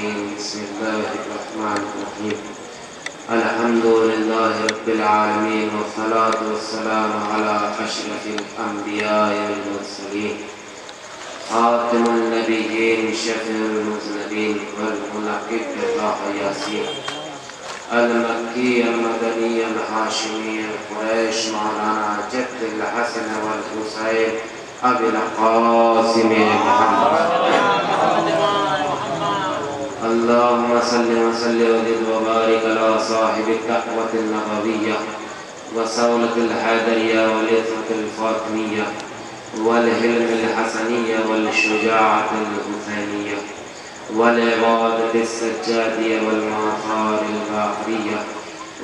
الرجيم بسم الله الرحمن الرحيم الحمد لله رب العالمين والصلاة والسلام على أشرف الأنبياء والمرسلين خاتم النبيين شفيع المذنبين والملقب بالله ياسين المكي المدني الهاشمي القريش مولانا جد الحسن والحسين أبي القاسم محمد اللهم صل وسلم وبارك على صاحب الدعوة النبوية وصولة الحيدرية والإثمة الفاطمية والحلم الحسنية والشجاعة الحسينية والعبادة السجادية والمآثار الباقرية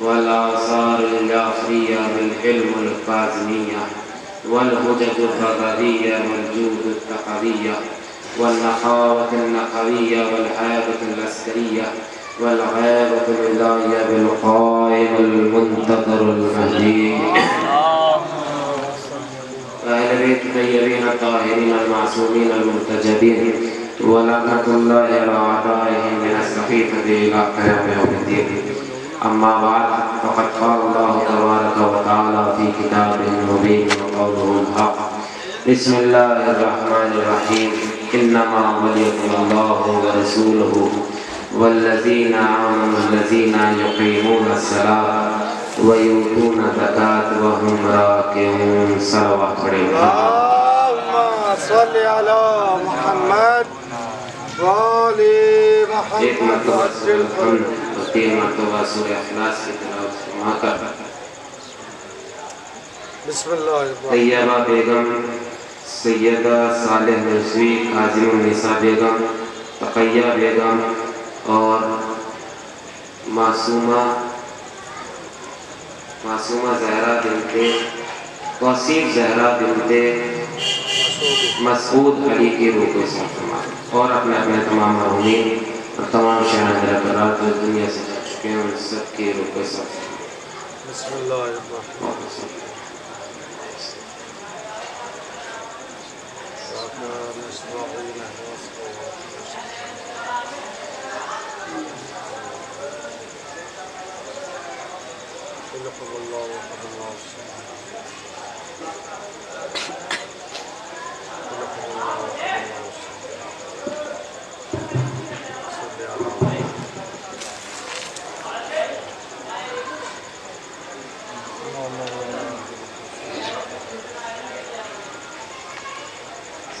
والآثار الجعفرية بالحلم الكاظمية والهجج الرضوية والجود التقوية والنخاوة النقوية والحيبة العسكرية والغيبة الإلهية بالقائم المنتظر المهدي أهل بيت الطيبين الطاهرين المعصومين المرتجبين ولعنة الله على أعدائهم من السخيفة إلى قيام يوم الدين أما بعد فقد قال الله تبارك وتعالى في كتابه المبين وقوله الحق بسم الله الرحمن الرحيم إنما وليكم الله ورسوله والذين آمنوا الذين يقيمون الصلاة ويؤتون الزكاة وهم راكعون صلوات اللهم صل على محمد وآل محمد ایک مرتبہ سورہ الحمد اور 3 مرتبہ سورہ اخلاص کی تلاوت فرما کر بسم اللہ الرحمن طیبہ بیگم سیدہ صالح رضوی عظیم النساء بیگم تقیہ بیگم اور معصومہ زہرا بنت توصیف زہرا بنت مسعود علی کی روح کو صرف فرمائے اور اپنے تمام مرحومین اور تمام شہنشاہ برات جو دنیا سے جا چکے ہیں ان سب کی روح کو صرف فرمائے بسم اللہ الرحمن الرحیم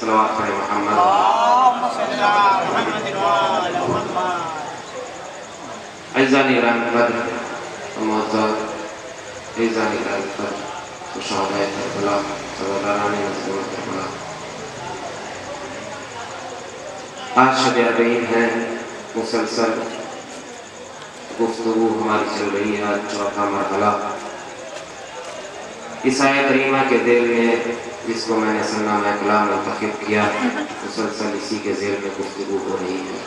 صلوات علی محمد اللهم صل على محمد وعلى محمد عزانی رحم قدر معزز عزانی رحم قدر شہدائے کربلا سرداران مظلوم کربلا آج شب اربعین ہے مسلسل گفتگو ہماری چل رہی ہے آج چوتھا مرحلہ اس آیت کریمہ کے ذیل میں جس کو میں نے سنامہ کلام منتخب کیا مسلسل اسی کے ذیل میں گفتگو ہو رہی ہے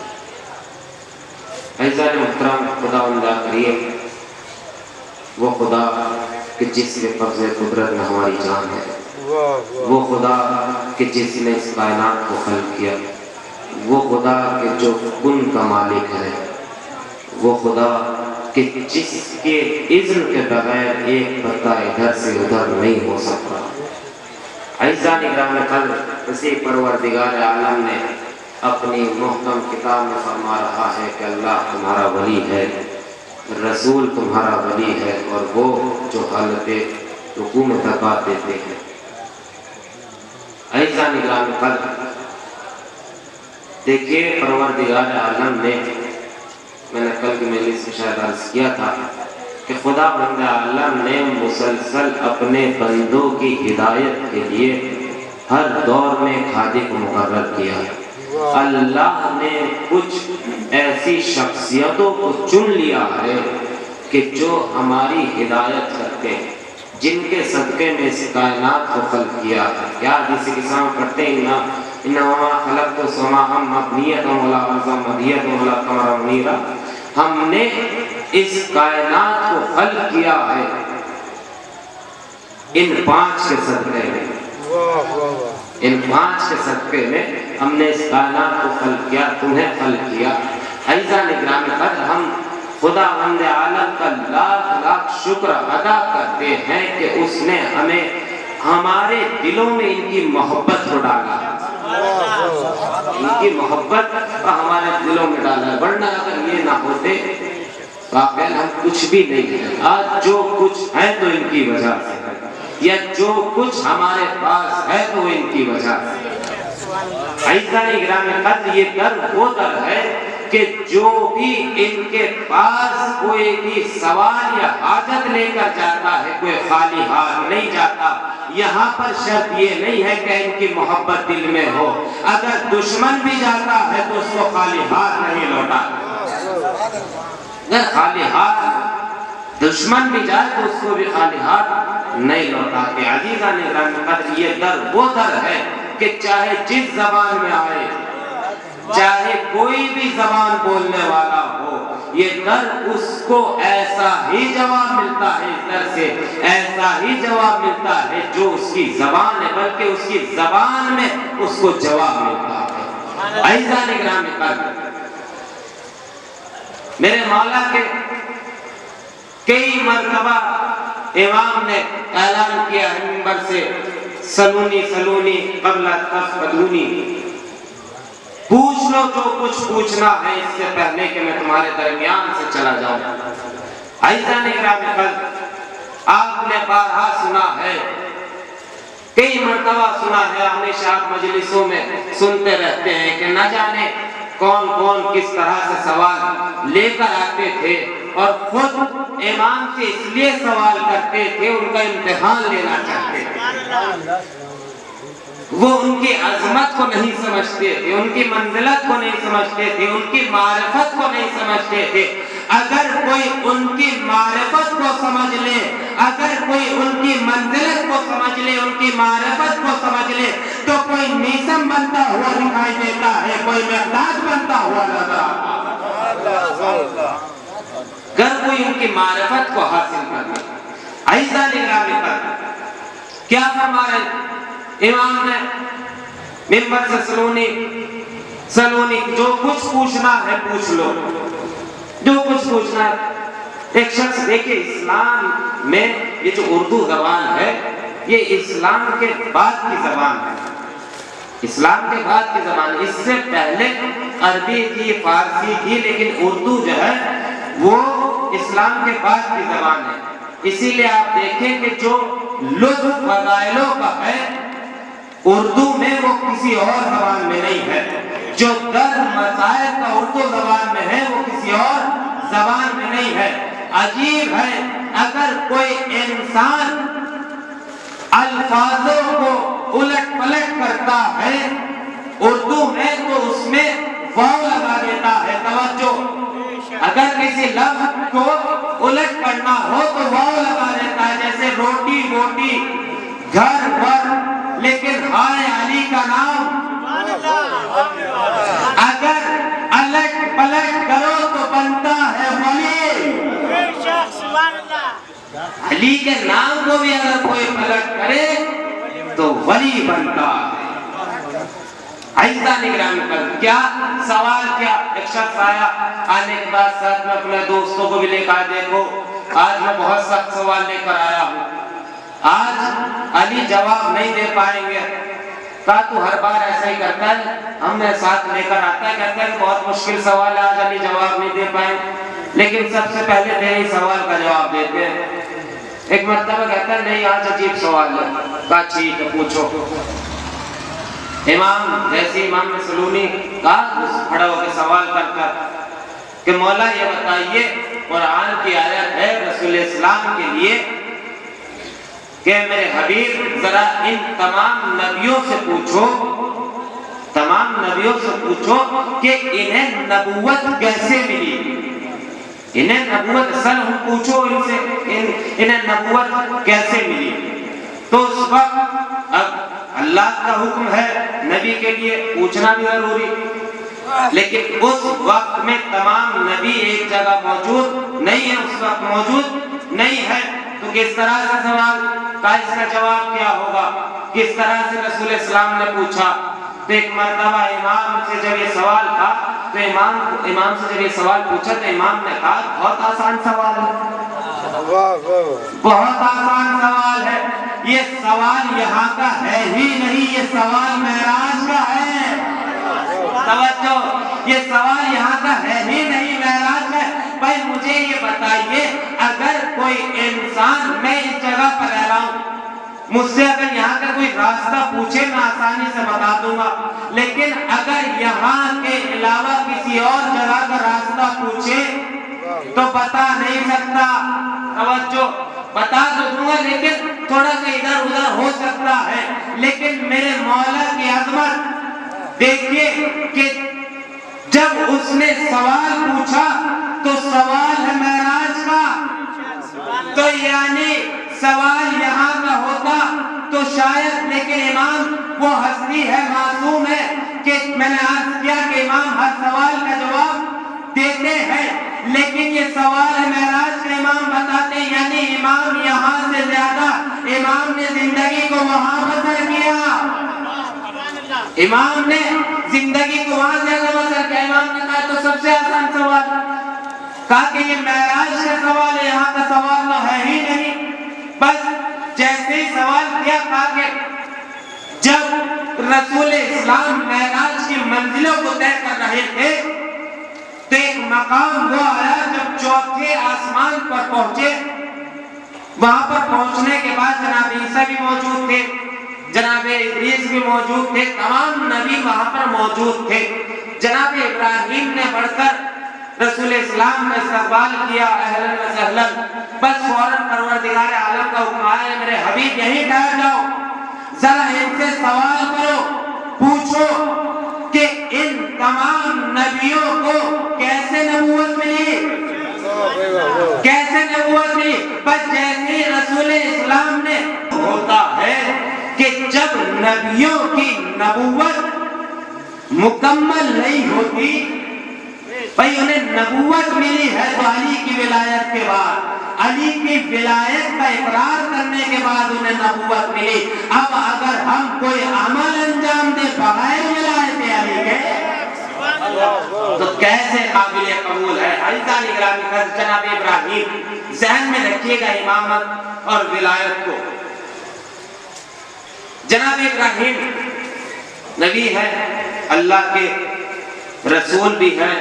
عزیزان محترم خداوند کریم وہ خدا کہ جس کے قبض قدرت میں ہماری جان ہے وہ خدا کہ جس نے اس کائنات کو خلق کیا وہ خدا کہ جو کن کا مالک ہے وہ خدا کہ جس کے اذن کے بغیر ایک پتہ ادھر سے ادھر نہیں ہو سکتا عزیزان اکرام قدر اسی پروردگار عالم نے اپنی محکم کتاب میں فرما رہا ہے کہ اللہ تمہارا ولی ہے رسول تمہارا ولی ہے اور وہ جو حالت رکوع میں زکوٰۃ دیتے ہیں عزیزان اکرام قدر دیکھیے پروردگار عالم نے میں نے کل کی مجلس میں شاید عرض کیا تھا کہ خدا بند عالم نے مسلسل اپنے بندوں کی ہدایت کے لیے ہر دور میں ہادی کو مقرر کیا اللہ نے کچھ ایسی شخصیتوں کو چن لیا ہے کہ جو ہماری ہدایت کرتے ہیں جن کے صدقے میں اس کائنات کو خلق کیا کیا جیسے کسان کرتے ہیں انما خلقت السماء مبنیۃ ولا ارض مدیۃ ولا قمر منیرا ہم نے اس کائنات کو خلق کیا ہے ان 5 کے صدقے میں ان 5 کے صدقے میں ہم نے اس کائنات کو خلق کیا تمہیں خلق کیا خدا بند عالم کا لاکھ لاکھ شکر ادا کرتے ہیں کہ اس نے ہمیں ہمارے دلوں میں ان کی محبت کو ڈالا، ان کی محبت ہمارے دلوں میں ڈالا، ورنہ اگر یہ نہ ہوتے واقعی ہم کچھ بھی نہیں ہیں۔ آج جو کچھ ہے تو ان کی وجہ سے ہے، یا جو کچھ ہمارے پاس ہے تو ان کی وجہ سے۔ عزیزان گرامی قدر، یہ در وہ در ہے کہ جو بھی ان کے پاس کوئی بھی سوال یا حاجت لے کر جاتا ہے، کوئی خالی ہاتھ نہیں جاتا۔ یہاں پر شرط یہ نہیں ہے کہ ان کی محبت دل میں ہو، اگر دشمن بھی جاتا ہے تو اس کو خالی ہاتھ نہیں لوٹاتا۔ اگر خالی ہاتھ دشمن بھی جائے تو اس کو بھی خالی ہاتھ نہیں لوٹاتے۔ عزیزان گرامی قدر، یہ در وہ در ہے کہ چاہے جس زبان میں آئے، چاہے کوئی بھی زبان بولنے والا ہو، یہ در اس کو ایسا ہی جواب ملتا ہے، اس در سے ایسا ہی جواب ملتا ہے جو اس کی زبان ہے، بلکہ اس کی زبان میں اس کو جواب ملتا ہے۔ عزیزان گرامی قدر، میرے مولا کے کئی مرتبہ امام نے اعلان کیا ہے منبر سے، سلونی سلونی قبل تفقدونی، پوچھ لو جو کچھ پوچھنا ہے اس سے پہلے کہ میں تمہارے درمیان سے چلا جاؤں۔ عزیزان گرامی قدر، آپ نے بارہا سنا ہے، کئی مرتبہ سنا ہے، ہمیشہ آپ مجلسوں میں سنتے رہتے ہیں کہ نہ جانے کون کون کس طرح سے سوال لے کر آتے تھے، اور خود امام سے اس لیے سوال کرتے تھے، ان کا امتحان لینا چاہتے تھے۔ وہ ان کی عظمت کو نہیں سمجھتے تھے، ان کی منزلت کو نہیں سمجھتے تھے، ان کی معرفت کو نہیں سمجھتے تھے۔ اگر کوئی ان کی معرفت کو سمجھ لے، اگر کوئی ان کی منزلت کو سمجھ لے، ان کی معرفت کو سمجھ لے، تو کوئی نیسم بنتا ہوا دکھائی دیتا ہے، کوئی محتاج بنتا ہوا نظر آتا ہے، اگر کوئی ان کی معرفت کو حاصل کر لے۔ عزیزان گرامی قدر، کیا فرما رہے امام نے منبر سے؟ سلونی سلونی، جو کچھ پوچھنا ہے پوچھ لو، جو کچھ پوچھنا ہے۔ ایک شخص دیکھیں، اسلام میں یہ جو اردو زبان ہے، یہ اسلام کے بعد کی زبان ہے، اسلام کے بعد کی زبان ہے۔ اس سے پہلے عربی تھی، فارسی تھی، لیکن اردو جو ہے وہ اسلام کے بعد کی زبان ہے۔ اسی لیے آپ دیکھیں کہ جو لطف فضائلوں کا ہے اردو میں، وہ کسی اور زبان میں نہیں ہے۔ جو درد مسائل کا اردو زبان میں ہے وہ کسی اور زبان میں نہیں ہے۔ عجیب ہے، اگر کوئی انسان الفاظوں کو الٹ پلٹ کرتا ہے اردو میں تو اس میں واو لگا دیتا ہے۔ توجہ، اگر کسی لفظ کو الٹ کرنا ہو تو واو لگا دیتا ہے، جیسے روٹی بوٹی، گھر بر، لیکن ہائے علی کا نام اگر الٹ پلٹ کرو تو بنتا ہے ولی۔ علی کے نام کو بھی اگر کوئی پلٹ کرے تو ولی بنتا ہے۔ عزیزان گرامی قدر، کیا سوال کیا؟ ایک شخص آیا، آنے کے بعد ساتھ میں اپنے دوستوں کو بھی لے کر دیکھو آج میں بہت سخت سوال لے کر آیا ہوں، آج علی جواب نہیں دے پائیں گے۔ کہا تو ہر بار ایسا ہی کرتا ہے، ہم نے ساتھ لے کر آتا ہے، کہتا ہے کہ بہت مشکل سوال ہے، آج علی جواب نہیں دے پائیں، لیکن سب سے پہلے تیرے ہی سوال کا جواب دیتے ہیں۔ ایک مرتبہ کہتا ہے نہیں آج عجیب سوال ہے۔ کہا ٹھیک ہے پوچھو۔ امام جیسے امام نے سلونی کہا، کھڑا ہو کے سوال کر کہ مولا یہ بتائیے، قرآن کی آیت ہے رسول اسلام کے لیے کہ میرے حبیب ذرا ان تمام نبیوں سے پوچھو، تمام نبیوں سے پوچھو کہ انہیں نبوت کیسے ملی، انہیں نبوت اصل ہم پوچھو ان سے انہیں نبوت کیسے ملی۔ تو اس وقت اب اللہ کا حکم ہے نبی کے لیے پوچھنا بھی ضروری، لیکن اس وقت میں تمام نبی ایک جگہ موجود نہیں ہے، اس وقت موجود نہیں ہے، تو کس طرح سے سوال کا اس کا جواب کیا ہوگا، کس طرح سے رسول اسلام نے پوچھا۔ تو ایک مرتبہ امام سے جب یہ سوال تھا تو امام سے جب یہ سوال پوچھا تو امام نے کہا بہت آسان سوال ہے، بہت آسان سوال ہے، یہ سوال یہاں کا ہے ہی نہیں، یہ سوال معراج کا ہے۔ توجہ، یہ سوال یہاں کا ہے ہی نہیں، معراج کا ہے۔ بھائی مجھے یہ بتائیے، اگر کوئی انسان، میں اس جگہ پر رہ رہا ہوں، مجھ سے اگر یہاں کا کوئی راستہ پوچھے میں آسانی سے بتا دوں گا، لیکن اگر یہاں کے علاوہ کسی اور جگہ کا راستہ پوچھے تو بتا نہیں سکتا۔ توجہ، بتا تو دوں گا لیکن تھوڑا سا ادھر ادھر ہو سکتا ہے، لیکن میرے مولا کی عظمت دیکھیے کہ جب اس نے سوال پوچھا تو سوال ہے معراج کا، تو یعنی سوال یہاں کا ہوتا تو شاید، لیکن امام وہ ہستی ہے، معصوم ہے، کہ میں نے عرض کیا کہ امام ہر سوال کا جواب دیتے ہیں، لیکن یہ سوال ہے معراج کا، امام بتاتے ہیں، یعنی امام یہاں سے زیادہ امام نے زندگی کو وہاں بسر کیا، امام نے زندگی کو وہاں زیادہ بسر کیا۔ امام نے کہا تو سب سے آسان سوال، کہا کہ یہ معراج کا سوال ہے، یہاں کا سوال تو ہے ہی نہیں۔ بس جیسے ہی سوال کیا، کہا کہ جب رسول اسلام معراج کی منزلوں کو طے کر رہے تھے تو ایک مقام وہ آیا جب چوتھے آسمان پر پہنچے، وہاں پر پہنچنے کے بعد جناب عیسیٰ بھی موجود تھے، جناب ادریس بھی موجود تھے، تمام نبی وہاں پر موجود تھے۔ جناب ابراہیم نے بڑھ کر رسول اسلام کا استقبال کیا، اہلاً و سہلاً، بس فوراً پروردگار عالم کا حکم آیا، میرے حبیب یہیں ٹھہر جاؤ، ذرا ان سے سوال کرو، پوچھو کہ ان تمام نبیوں کو کیسے نبوت ملی، کیسے نبوت ملی۔ بس جیسے رسول اسلام نے، ہوتا ہے کہ جب نبیوں کی نبوت مکمل نہیں ہوتی، بھئی انہیں نبوت ملی ہے تو علی کی ولایت کے بعد، علی کی ولایت کا اقرار کرنے کے بعد انہیں نبوت ملی۔ اب اگر ہم کوئی عمل انجام دے بغیر ولایت علی کے تو کیسے قابل قبول ہے؟ عزیزان اکرامی، جناب ابراہیم، ذہن میں رکھیے گا امامت اور ولایت کو۔ جناب ابراہیم نبی ہے، اللہ کے رسول بھی ہے،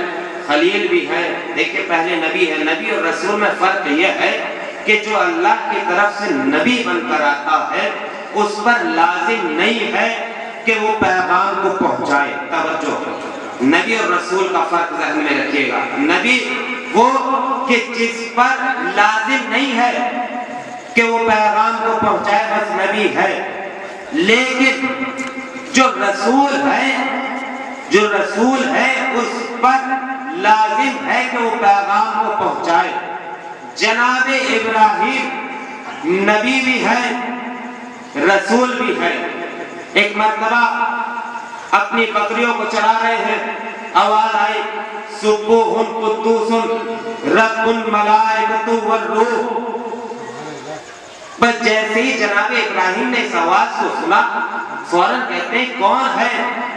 خلیل بھی ہے۔ دیکھیں پہلے نبی ہے، نبی اور رسول میں فرق یہ ہے کہ جو اللہ کی طرف سے نبی بن کر آتا ہے اس پر لازم نہیں ہے کہ وہ پیغام کو پہنچائے۔ توجہ، نبی اور رسول کا فرق ذہن میں رکھیے گا۔ نبی وہ کہ جس پر لازم نہیں ہے کہ وہ پیغام کو پہنچائے، بس نبی ہے، لیکن جو رسول ہے اس پر لازم ہے کہ وہ پیغام کو پہنچائے۔ جناب ابراہیم نبی بھی ہے، رسول بھی ہے۔ ایک مرتبہ اپنی بکریوں کو چرا رہے ہیں، آواز آئی سبوح قدوس رب الملائکۃ والروح۔ بس جیسے ہی جناب ابراہیم نے اس آواز کو سنا، فوراً کہتے ہیں کون ہے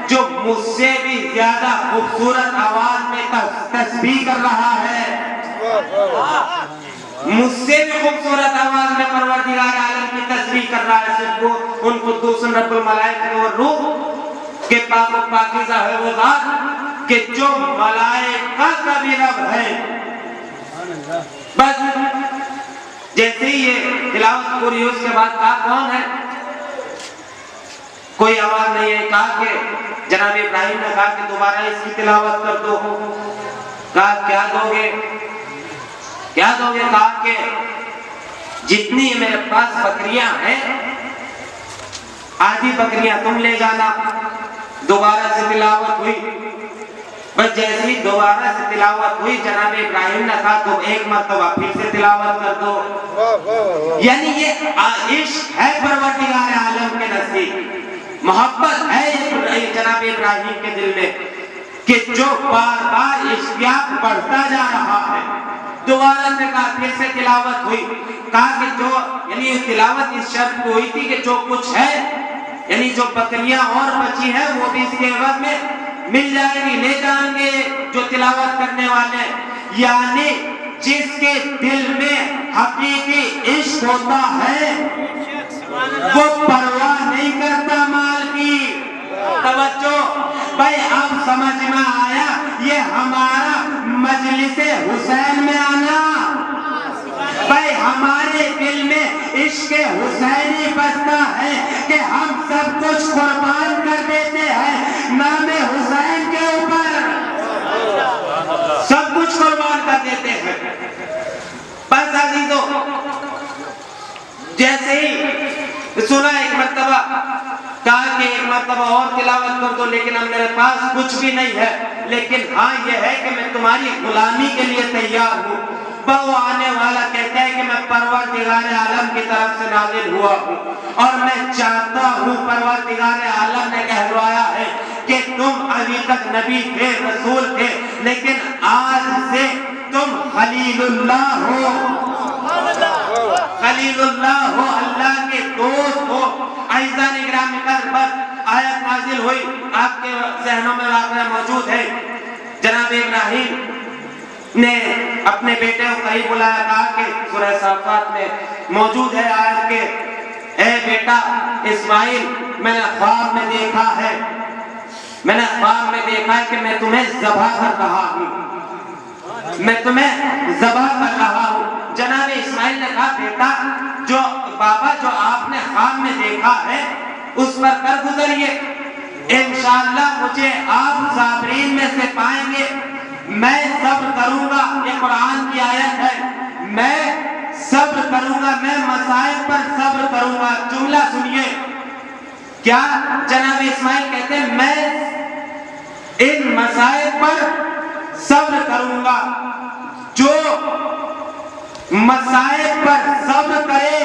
جو مجھ سے بھی زیادہ خوبصورت آواز میں تسبیح کر رہا ہے، مجھ سے بھی خوبصورت آواز میں پروردگار عالم کی تسبیح کر رہا ہے۔ سبوح قدوس رب الملائکۃ والروح، کہ پاک و پاکیزہ ہے وہ ذات کہ جو ملائکہ کا بھی رب ہے۔ بس جیسے ہی یہ تلاوت پوری اس کے بعد کہا کون ہے، کوئی آواز نہیں ہے۔ کہا کہ جناب ابراہیم نے کہا کہ دوبارہ اس کی تلاوت کر دو۔ کہا کیا دو گے، کیا دو گے؟ کہا کہ جتنی میرے پاس بکریاں ہیں آدھی بکریاں تم لے جانا۔ دوبارہ سے تلاوت ہوئی، بس جیسی دوبارہ سے تلاوت ہوئی جناب ابراہیم نے کہا تو ایک مرتبہ پھر سے تلاوت کر دو۔ یعنی یہ عشق ہے پروردگار عالم کے نزدیک، محبت ہے جناب ابراہیم کے دل میں کہ جو بار بار اشتیاق بڑھتا جا رہا ہے۔ دوبارہ سے کہا، پھر سے تلاوت ہوئی، کہا کہ جو یعنی یہ تلاوت اس شرط پہ ہوئی تھی کہ جو کچھ ہے یعنی جو بکریاں اور بچی ہیں وہ بھی اس کے عوض میں مل جائے گی، لے جائیں گے جو تلاوت کرنے والے، یعنی جس کے دل میں حقیقی عشق ہوتا ہے وہ پرواہ نہیں کرتا مال کی۔ توجہ بھائی، اب سمجھ میں آیا یہ ہمارا مجلس حسین میں آنا، بھائی ہمارے دل میں عشق حسینی بستا ہے کہ ہم سب کچھ قربان کر دیتے ہیں نام حسین کے اوپر، سب کچھ قربان کر دیتے ہیں۔ بس عزیزو، جیسے ہی سنا ایک مرتبہ کہا کہ ایک مرتبہ اور تلاوت کر دو، لیکن اب میرے پاس کچھ بھی نہیں ہے، لیکن ہاں یہ ہے کہ میں تمہاری غلامی کے لیے تیار ہوں۔ وہ آنے والا کہتا ہے کہ میں پروردگار عالم کی طرف سے نازل ہوا ہوں اور میں چاہتا ہوں، پروردگار عالم نے کہلوایا ہے کہ تم ابھی تک نبی تھے، رسول تھے، لیکن آج سے تم خلیل اللہ ہو، خلیل اللہ ہو، اللہ کے دوست ہو۔ عزیزان اکرامی، بس آیت نازل ہوئی، آپ کے ذہنوں میں واقعہ موجود ہے، جناب ابراہیم نے اپنے بیٹے کو قریب بلایا، کہا کہ سورہ صافات میں موجود ہے آیت کہ اے بیٹا اسماعیل، میں نے خواب میں دیکھا ہے، میں نے خواب میں دیکھا ہے کہ میں تمہیں ذبح کر رہا ہوں، میں تمہیں ذبح کر رہا ہوں۔ جناب اسماعیل نے کہا بیٹا، جو بابا جو آپ نے خواب میں دیکھا ہے اس پر کر گزریے، انشاءاللہ مجھے آپ صابرین میں سے پائیں گے، میں صبر کروں گا۔ یہ قرآن کی آیت ہے، میں صبر کروں گا، میں مصائب پر صبر کروں گا۔ جملہ سنیے، کیا جناب اسماعیل کہتے ہیں میں ان مصائب پر صبر کروں گا، جو مصائب پر صبر کرے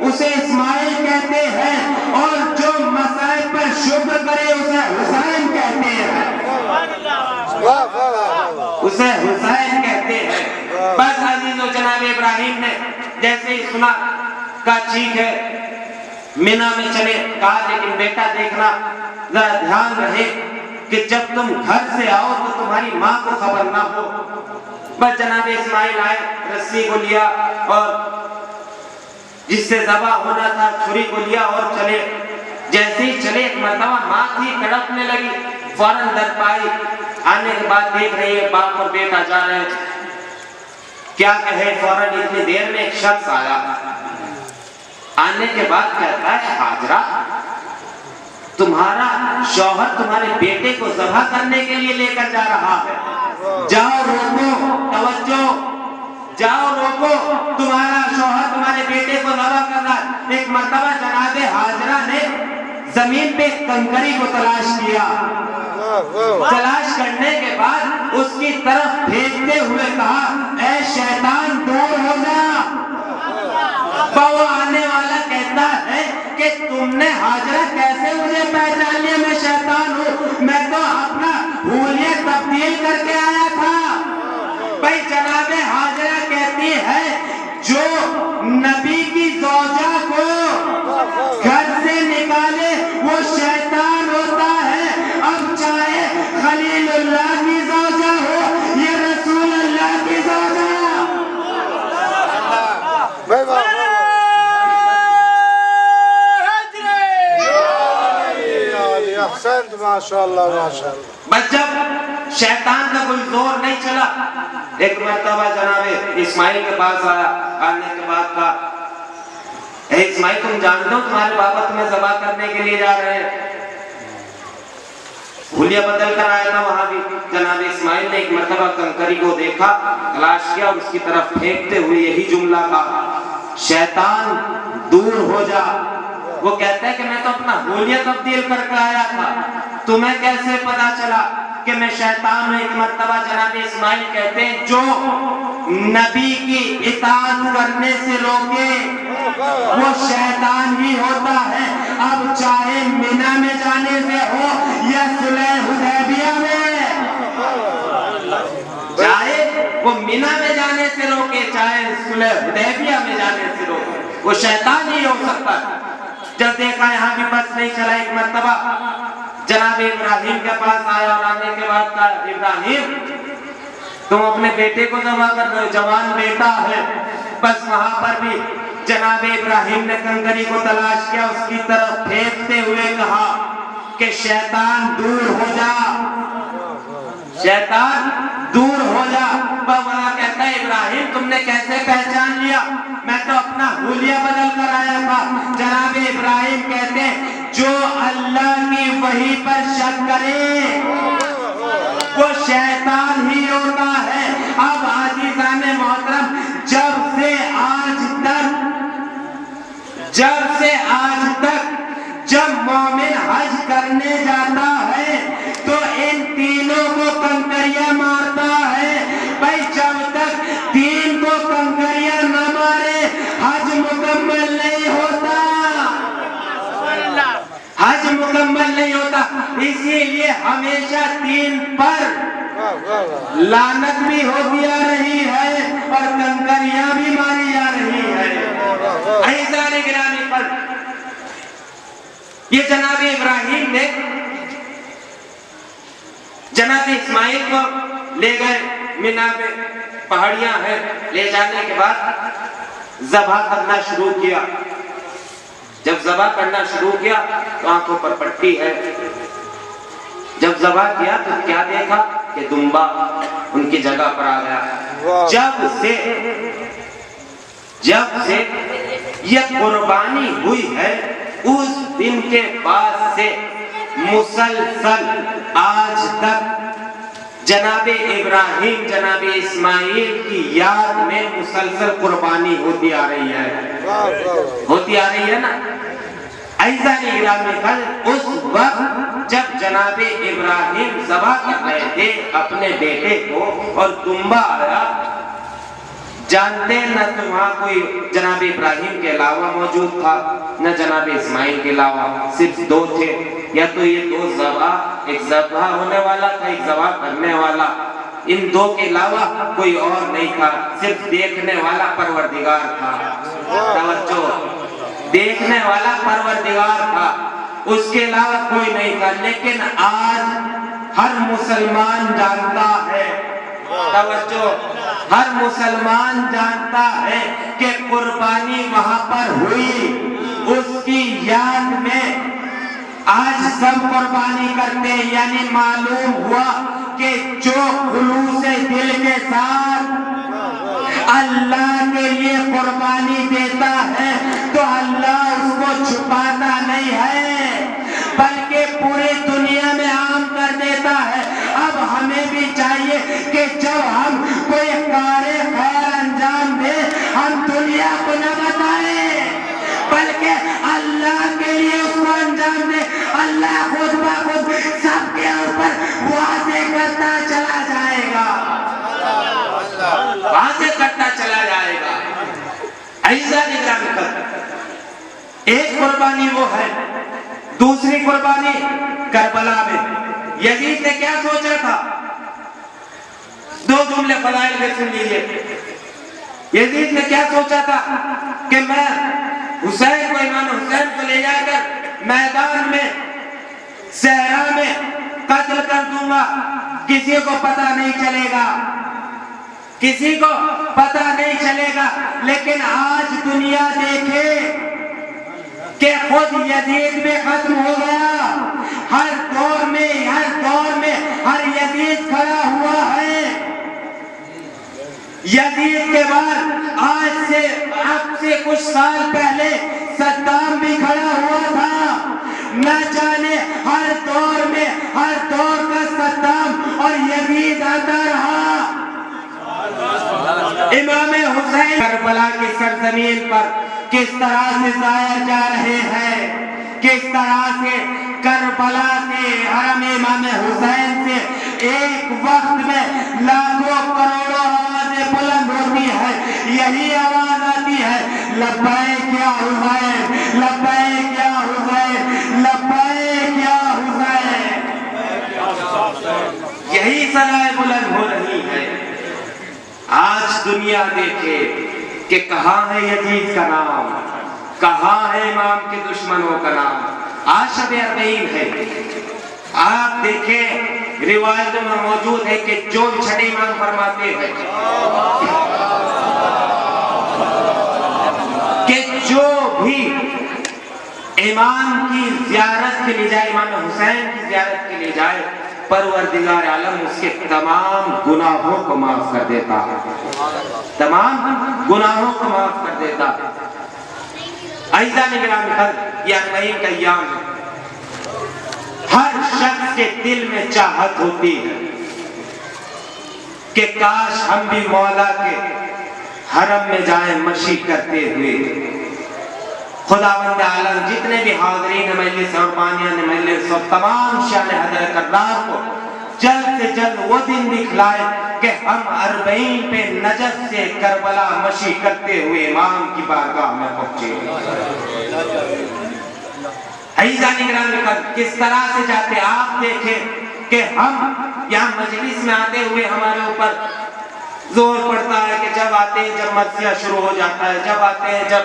اسے اسماعیل کہتے ہیں، اور جو مصائب پر شکر کرے اسے حسین کہتے ہیں، اسے حسین کہتے ہیں۔ بس عزیزو، جناب ابراہیم نے جیسے ہی سنا کہا ٹھیک ہے، مینا میں چلے، کہا لیکن بیٹا دیکھنا ذرا دھیان رہے کہ جب تم گھر سے آؤ تو تمہاری ماں کو خبر نہ ہو۔ بس جناب اسماعیل آئے، رسی کو لیا اور جس سے ذبح ہونا تھا چھری کو لیا اور چلے۔ جیسے ہی چلے ایک مرتبہ ماں تھی تڑپنے لگی، فوراً در پائی، آنے کے بعد دیکھ رہی ہے باپ اور بیٹا جا رہے ہیں، کیا کہے، فوراً اتنی دیر میں ایک شخص آیا، آنے کے بعد کہتا ہے ہاجرہ تمہارا شوہر تمہارے بیٹے کو ذبح کرنے کے لیے لے کر جا رہا ہے، جاؤ روکو، توجہ، جاؤ روکو، تمہارا شوہر تمہارے بیٹے کو ذبح کر رہا ہے۔ ایک مرتبہ جناب ہاجرہ نے زمین پہ کنکری کو تلاش کیا، تلاش کرنے کے بعد اس کی طرف پھینکتے ہوئے کہا اے شیطان دور ہو جا۔ وہ آنے والا کہتا ہے کہ تم نے ہاجرہ کیسے مجھے پہچان لیا، میں شیطان ہوں، میں تو اپنا حلیہ تبدیل کر کے آیا تھا۔ بھائی جناب ہاجرہ کہتی ہے جو نبی کی زوجہ کو گھر سے نکالے وہ شیطان ہوتا ہے، اب چاہے خلیل اللہ کی زوجہ ہو یا رسول اللہ کی زوجہ۔ ماشاءاللہ ماشاءاللہ۔ بس جب شیطان کا کوئی زور نہیں چلا، ایک مرتبہ جناب اسماعیل کے پاس آیا، آنے کے بعد کہا اے اسماعیل تم جانتے ہو تمہارے بابا تمہیں ذبح کرنے کے لیے جا رہے ہیں، حلیہ بدل کر آیا تھا وہاں بھی۔ جناب اسماعیل نے ایک مرتبہ کنکری کو دیکھا، تلاش کیا اور اس کی طرف پھینکتے ہوئے یہی جملہ کہا شیطان دور ہو جا۔ وہ کہتا ہے کہ میں تو اپنا حلیہ تبدیل کر کے آیا تھا، تمہیں کیسے پتا چلا کہ میں شیطان ہوں؟ ایک مرتبہ جناب اسماعیل کہتے ہیں جو نبی کی اطاعت کرنے سے روکے وہ شیطان ہی ہوتا ہے، اب چاہے مینا میں جانے سے ہو یا صلح حدیبیہ میں، چاہے وہ مینا میں جانے سے روکے چاہے صلح حدیبیہ میں جانے سے روکے، وہ شیطان ہی ہو سکتا ہے۔ جب دیکھا یہاں بھی بس نہیں چلا، ایک مرتبہ جناب ابراہیم کے پاس آیا اور آنے کے بعد کہا ابراہیم تم اپنے بیٹے کو ذبح کر رہے ہو، جوان بیٹا ہے. بس وہاں پر بھی جناب ابراہیم نے کنکری کو تلاش کیا، اس کی طرف پھینکتے ہوئے کہا کہ شیطان دور ہو جا، شیطان دور ہو جا. بابا کہتا ہے ابراہیم تم نے کیسے پہچان لیا؟ میں تو اپنا حلیہ بدل کر آیا تھا. جناب ابراہیم کہتے ہیں جو اللہ کی وحی پر شک کرے وہ شیطان ہی ہوتا ہے. اب عزیزان محترم جب سے آج تک جب مومن حج کرنے جاتا ہے تو ان تینوں کو کنکریاں مارتا ہے. بھائی جب تک تین کو کنکریاں نہ مارے حج مکمل نہیں ہوتا، حج مکمل نہیں ہوتا. اسی لیے ہمیشہ تین پر لعنت بھی ہوتی آ رہی ہے اور کنکریاں بھی ماری جا رہی ہے. عزیزان گرامی پر یہ جناب ابراہیم نے جناب اسماعیل کو لے گئے مینا پہ، پہاڑیاں ہیں، لے جانے کے بعد ذبح کرنا شروع کیا. جب ذبح کرنا شروع کیا تو آنکھوں پر پٹی ہے. جب ذبح کیا تو کیا دیکھا کہ دمبا ان کی جگہ پر آ گیا. جب سے یہ قربانی ہوئی ہے اس دن کے بعد سے مسلسل آج تک جناب ابراہیم جناب اسماعیل کی یاد میں مسلسل قربانی ہوتی آ رہی ہے، ہوتی آ رہی ہے نا. عزیزان گرامی اس وقت جب جناب ابراہیم ذبح کر رہے تھے اپنے بیٹے کو اور دمبا آیا، جانتے نہ تو وہاں کوئی جناب ابراہیم کے علاوہ موجود تھا نہ جناب اسماعیل کے علاوہ، صرف دو تھے. یا تو یہ دو ذبح، ایک ذبح ہونے والا تھا ایک ذبح کرنے والا، ان دو کے علاوہ کوئی اور نہیں تھا، صرف دیکھنے والا پروردگار تھا. توجہ، دیکھنے والا پروردگار تھا، اس کے علاوہ کوئی نہیں تھا. لیکن آج ہر مسلمان جانتا ہے، توجہ، ہر مسلمان جانتا ہے کہ قربانی وہاں پر ہوئی. اس کی یاد میں آج سب قربانی کرتے ہیں. یعنی معلوم ہوا کہ جو خلوص دل کے ساتھ اللہ کے لیے قربانی دیتا ہے تو اللہ اس کو چھپاتا نہیں ہے بلکہ پوری دنیا میں عام کر دیتا ہے. اب ہمیں بھی چاہیے کہ جب ہم کوئی کار خیر انجام دے ہم دنیا کو نہ بتائیں بلکہ اللہ کے لیے اس کو انجام دے. اللہ خود بخود سب کے اوپر واضح کرتا چلا جائے گا، واضح کرتا چلا جائے گا. عزیزان گرامی، ایک قربانی وہ ہے. دوسری قربانی کربلا میں یزید نے کیا سوچا تھا؟ دو جملے فضائل میں سن لیجئے. یزید نے کیا سوچا تھا کہ میں حسین کو، امام حسین کو لے جا کر میدان میں صحرا میں قتل کر دوں گا، کسی کو پتہ نہیں چلے گا، کسی کو پتہ نہیں چلے گا. لیکن آج دنیا دیکھے کہ خود یزید میں ختم ہو گیا. ہر دور میں ہر یزید کھڑا ہوا ہے. یزید کے بعد اب سے کچھ سال پہلے صدام بھی کھڑا ہوا تھا. نہ جانے ہر دور کا صدام اور یزید آتا رہا. امام حسین کربلا کی سرزمین پر کس طرح سے ظاہر جا رہے ہیں، کس طرح سے کربلا سے حرم امام حسین سے ایک وقت میں لاکھوں کروڑوں آوازیں بلند ہوتی ہے. یہی آواز آتی ہے لبیک یا حسین، لبیک یا حسین، لبیک یا حسین. یہی صدائیں بلند ہو رہی ہے. آج دنیا دیکھے کہ کہاں ہے یزید کا نام، کہاں ہے امام کے دشمنوں کا نام. آج شب اربعین ہے. آپ دیکھیں روایتوں میں موجود ہے کہ جو چھٹے امام فرماتے ہیں کہ جو بھی امام کی زیارت کے لیے جائے، امام حسین کی زیارت کے لیے جائے، پروردگار عالم اس کے تمام گناہوں کو معاف کر دیتا ہے، تمام گناہوں کو معاف کر دیتا ہے۔ عزیزان گرامی قدر، یہ اربعین کا ایام ہے۔ ہر شخص کے دل میں چاہت ہوتی ہے کہ کاش ہم بھی مولا کے حرم میں جائیں مشی کرتے ہوئے۔ خداوند عالم جتنے بھی حاضرین مجلس اور بانیان مجلس اور تمام شان حضرت کرام کو جلد سے جلد وہ دن دکھلائے کہ ہم اربعین پہ نجف سے کربلا مشی کرتے ہوئے امام کی بارگاہ میں پہنچے۔ عزیزان گرامی کس طرح سے جاتے آپ دیکھیں کہ ہم یہاں مجلس میں آتے ہوئے ہمارے اوپر زور پڑتا ہے کہ جب آتے ہیں جب مرثیہ شروع ہو جاتا ہے، جب آتے ہیں جب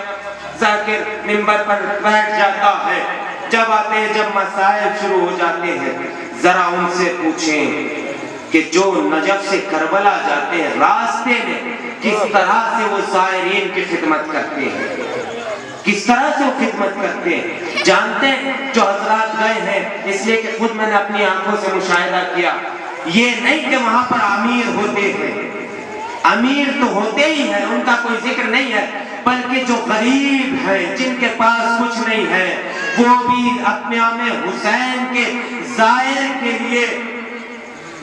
ذاکر منبر پر بیٹھ جاتا ہے، جب آتے ہیں جب مسائل شروع ہو جاتے ہیں۔ ذرا ان سے پوچھیں کہ جو نجف سے کربلا جاتے ہیں راستے میں کس طرح سے وہ زائرین کی خدمت کرتے ہیں، کس طرح سے وہ خدمت کرتے ہیں۔ جانتے ہیں جو حضرات گئے ہیں، اس لیے کہ خود میں نے اپنی آنکھوں سے مشاہدہ کیا، یہ نہیں کہ وہاں پر امیر ہوتے ہیں، امیر تو ہوتے ہی ہیں، ان کا کوئی ذکر نہیں ہے، بلکہ جو غریب ہیں جن کے پاس کچھ نہیں ہے وہ بھی اپنے امام حسین کے زائر کے لیے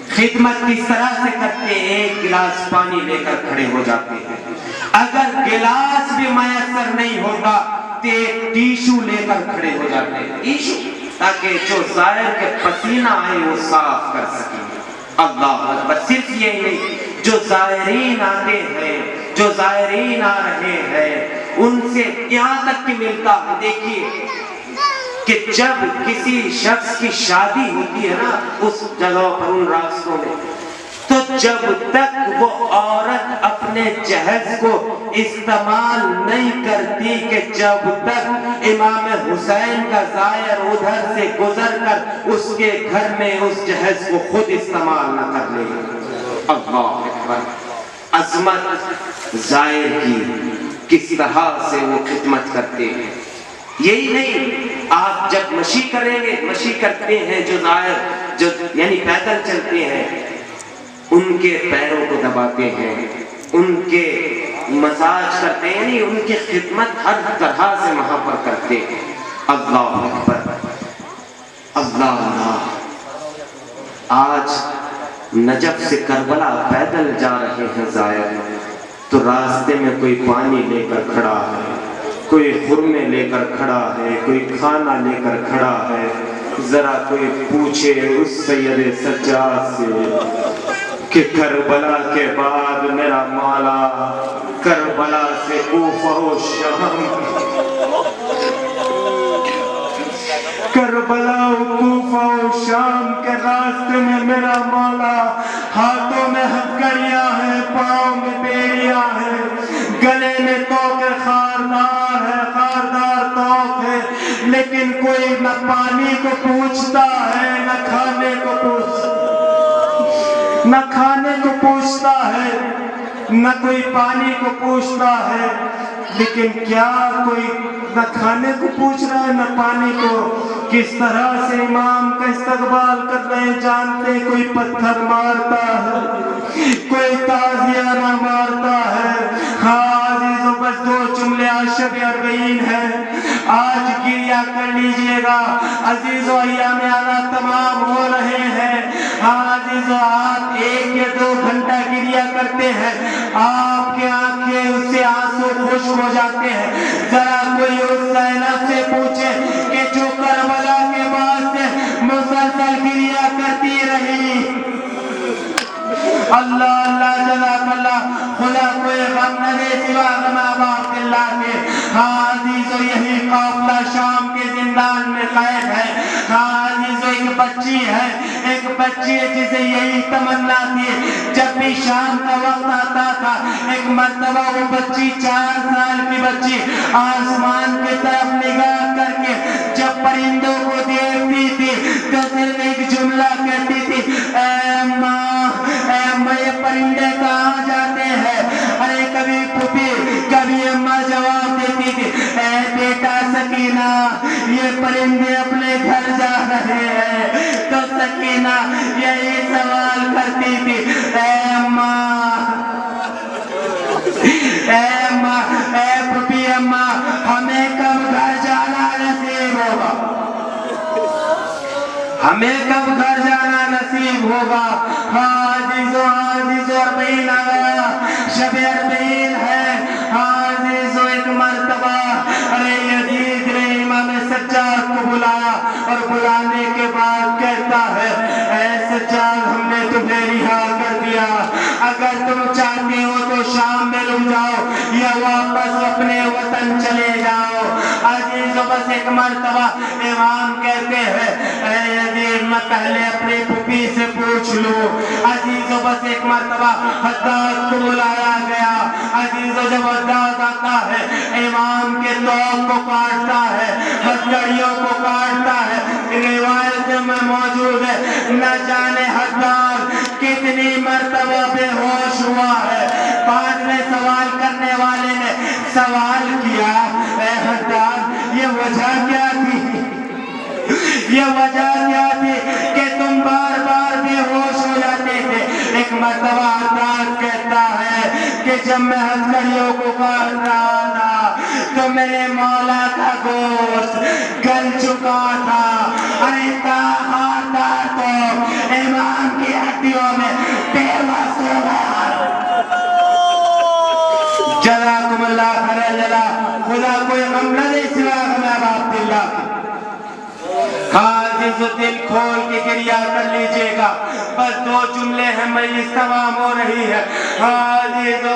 خدمت کس طرح سے کرتے ہیں، ایک گلاس پانی لے کر کھڑے ہو جاتے ہیں۔ اگر گلاس بھی میسر نہیں ہوتا تو ایک ٹیشو لے کر کھڑے ہو جاتے ہیں، ٹیشو، تاکہ جو زائر کے پسینہ آئے وہ صاف کر سکیں۔ اللہ اکبر۔ صرف یہ نہیں، جو زائرین آتے ہیں، جو زائرین آ رہے ہیں، ان سے یہاں تک کہ ملتا ہے۔ دیکھیے کہ جب کسی شخص کی شادی ہوتی ہے نا اس جگہ پر، ان راستوں میں، تو جب تک وہ عورت اپنے جہیز کو استعمال نہیں کرتی کہ جب تک امام حسین کا زائر ادھر سے گزر کر اس کے گھر میں اس جہیز کو خود استعمال نہ کر لے۔ اللہ اکبر۔ عظمت زائر کی کس طرح سے وہ خدمت کرتے ہیں۔ یہی نہیں، آپ جب مشی کریں گے، مشی کرتے ہیں جو زائر، جو یعنی پیدل چلتے ہیں، ان کے پیروں کو دباتے ہیں، ان کے مساج کرتے ہیں، یعنی ان کی خدمت ہر طرح سے وہاں پر کرتے ہیں۔ اللہ اکبر، اللہ اللہ۔ آج نجف سے کربلا پیدل جا رہے ہیں زائر، تو راستے میں کوئی پانی لے کر کھڑا ہے، کوئی خرمے لے کر کھڑا ہے، کوئی کھانا لے کر کھڑا ہے۔ ذرا کوئی پوچھے اس سید سجاد سے کہ کربلا کے بعد میرا مولا کربلا سے کوفہ و شام، کربلا و کوفہ و شام کے راستے میں میرا مولا ہاتھوں میں ہتھکڑیاں ہیں، پاؤں میں بیڑیاں ہیں، گلے میں توق خاردار ہے، خاردار توق ہے، لیکن کوئی نہ پانی کو پوچھتا ہے نہ کھانے کو پوچھتا، نہ کھانے کو پوچھتا ہے نہ کوئی پانی کو پوچھتا ہے، لیکن کیا کوئی نہ کھانے کو پوچھ رہا ہے نہ پانی کو؟ کس طرح سے امام کا استقبال کر رہے ہیں جانتے ہیں؟ کوئی پتھر مارتا ہے، کوئی تعزیہ نہ مارتا ہے۔ ہاں عزیزوں، بس دو جملے عاشق اربعین ہیں، آج گریہ کر لیجئے گا عزیزوں، ایام اعلیٰ تمام ہو رہے ہیں۔ ہاں عزیزوں، آپ 1 یا 2 گھنٹہ گریہ کرتے ہیں، آپ کے آنکھیں اس سے آنسو خشک ہو جاتے ہیں۔ ذرا کوئی اس زینب سے پوچھے کہ جو کربلا کے بعد سے مسلسل گریہ کرتی رہی۔ اللہ اللہ جزاک اللہ، خدا کوئی غم نہ دے سوا غم عباد اللہ کے۔ ہاں عزیزوں، عزیزو یہی قافلہ شام کے زندان میں قید ہے. ہاں عزیزو ایک بچی ہے جسے یہی تمنا تھی جب بھی شام کا وقت آتا تھا. ایک مرتبہ وہ بچی 4 سال کی بچی آسمان کی طرف نگاہ کر کے جب پرندوں کو دیکھتی تھی تو صرف ایک جملہ کہتی تھی اے اماں یہ پرندے کہاں جاتے ہیں. ارے کبھی پھوپھی کبھی اماں جواب دیتی تھی اے بیٹا سکینہ یہ پرندے اپنے گھر جا رہے ہیں. تو سکینہ یہی سوال کرتی تھی اے اماں اے پھوپھی اماں ہمیں کب گھر جانا نصیب ہوگا, ہمیں کب گھر جانا نصیب ہوگا. عزیزو اربعین آ گیا, شب اربعین ہے. عزیزو ایک مرتبہ ارے یزید نے امام سجاد کو بلایا اور بلانے کے بعد کہتا ہے اے سجاد ہم نے تمہیں رہا کر دیا, اگر تم چاہتے ہو تو شام میں رک جاؤ یا واپس اپنے وطن چلے جاؤ. عزیزو بس ایک مرتبہ امام کہتے ہیں اے یزید میں پہلے اپنی پھوپھی سے پوچھ لوں. عزیزو بس ایک مرتبہ حداد کو بلایا گیا. عزیزو جب حداد آتا ہے امام کے توق کو کاٹتا ہے, ہتھکڑیوں کو کاٹتا ہے. روایت میں موجود ہے نہ جانے حداد کتنی مرتبہ بے ہوش ہوا ہے. بعد میں سوال کرنے والے نے سوال کیا اے حداد یہ وجہ کیا تھی, یہ وجہ کیا تھی کہ تم بار بار بے ہوش ہو جاتے تھے. ایک مرتبہ حداد کہتا ہے کہ جب میں ہتھکڑیوں کو کاٹ رہا تھا تو میرے مولا کا گوشت گل چکا تھا. ارے تاخار تو امام کی ہڈیوں میں بے بس ہو گیا. جزاکم اللہ خیر جزا. خدا کوئی غم نہ دے سوا غم عبداللہ. عزیزو دل کھول کے گریہ کر لیجئے گا, بس 2 جملے ہیں مجلس تمام ہو رہی ہے. عزیزو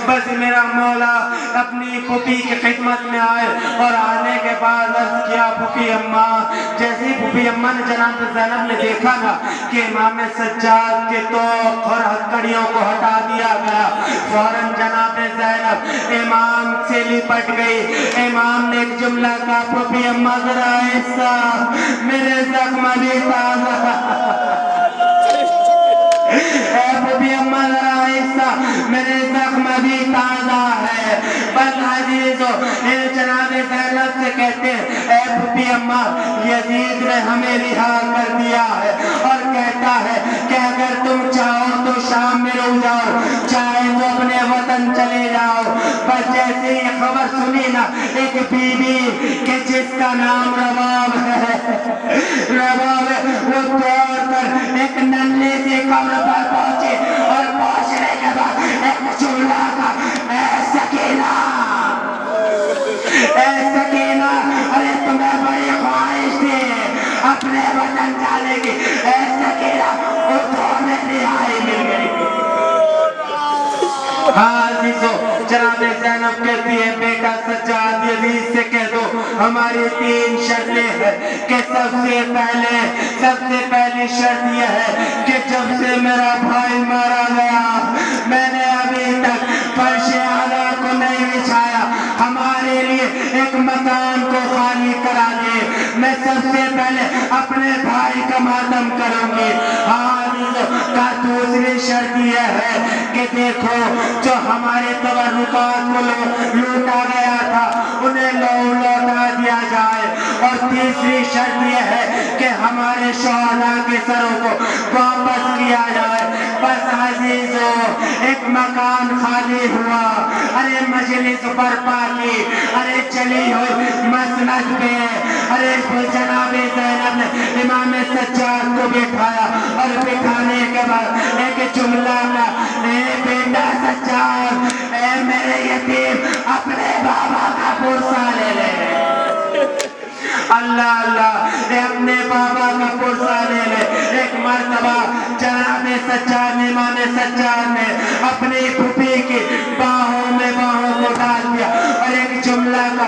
بس میرا مولا اپنی پھوپھی کی خدمت میں آئے اور آنے کے بعد عرض کیا پھوپھی اماں. جیسے پھوپھی اماں نے جناب زینب نے دیکھا نا کہ امام سجاد کے توق اور ہتھکڑیوں کو ہٹا دیا گیا, فوراً جناب زینب امام سے لپٹ گئی. امام نے ایک جملہ کہا پھوپھی اماں ذرا ایسا میرے زخم بھی تازہ, اے پھوپھی اماں ذرا ایسا میرے زخم بھی تازہ ہے. بس عزیزو جناب زینب سے کہتے ہیں اے پھوپھی اماں یزید نے ہمیں رہا کر دیا ہے اور کہتا ہے کہ اگر تم چاہو تو شام میں رک جاؤ, چاہے تو اپنے وطن چلے جاؤ. بس جیسے یہ خبر سنی نا ایک بیوی کہ جس کا نام رباب ہے, وہ دوڑ کر ایک ننھے سے قبر پر پہنچے اور پہنچنے کے بعد ایک جملہ کا اے سکینہ ارے تمہیں بڑی خواہش تھی اپنے وطن جانے کی, اے سکینہ اٹھو میں رہائی مل گئی. عزیزو جناب زینب کہتی ہے بیٹا سجاد یزید سے کہہ دو ہماری 3 شرطیں ہیں کہ سب سے پہلی شرط یہ ہے کہ جب سے میرا بھائی مارا گیا میں نے ابھی تک فرش اعلیٰ کو نہیں بچھایا, ہمارے لیے ایک مکان کو خالی کرا دے, میں سب سے پہلے اپنے بھائی کا ماتم کروں گی. کا دوسری شرط یہ ہے کہ دیکھو جو ہمارے تبرکات کو لوٹا گیا تھا انہیں لوٹا دیا جائے, اور تیسری شرط یہ ہے کہ ہمارے شہداء کے سروں کو واپس کیا جائے. بس عزیزو ایک مکان خالی ہوا, ارے مجلس برپا کی, ارے چلی ہوئی مسند پہ ارے جناب زینب نے امام سجاد کو بٹھایا اور بٹھانے کے بعد ایک جملہ کا اے بیٹا سجاد اے میرے یتیم اپنے بابا کا پرسہ لے لے. اللہ اللہ اے اپنے بابا کا پرسہ لے لے. ایک مرتبہ جناب سجاد نے امام سجاد نے اپنی پھوپھی کی باہوں میں باہوں کو ڈال دیا اور ایک جملہ کا